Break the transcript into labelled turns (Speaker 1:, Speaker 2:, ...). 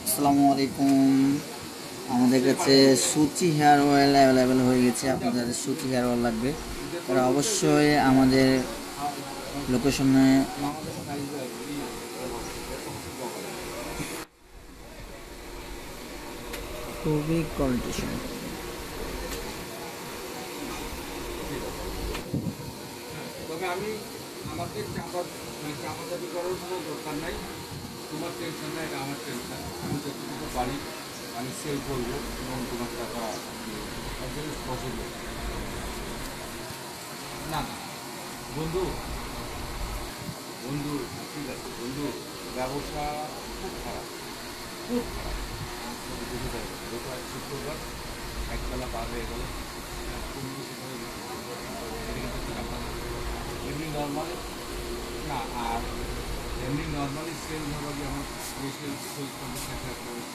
Speaker 1: আসসালামু আলাইকুম। আমাদের কাছে সুচি হেয়ার অয়েল অ্যাভেলেবেল হয়ে গেছে। আপনাদের সুচি হেয়ার অয়েল লাগবে তারা অবশ্যই আমাদের লোকেশনে খুবই কোয়ালিটি।
Speaker 2: তবে আমি আমাকে চাপাচাপি করার কোনো দরকার নাই। তোমার টেনশন নাই, এটা আমার টেনশন। আমি যতটুকু পারি আমি সেল করবো এবং তোমার টাকা পছন্দ না না বন্ধু বন্ধু ঠিক আছে বন্ধু, ব্যবসা খুব খারাপ, খুব খারাপ। আমি তোমাকে বুঝে দেয় গত এক শুক্রবার একবেলা পার হয়ে গেল, তুমি সেখানে এটা কিন্তু খারাপ না। এমনি নর্মাল না, আর এমনি নর্মালি সেল ধরো যে আমার স্পেশাল সেল করতে থাকে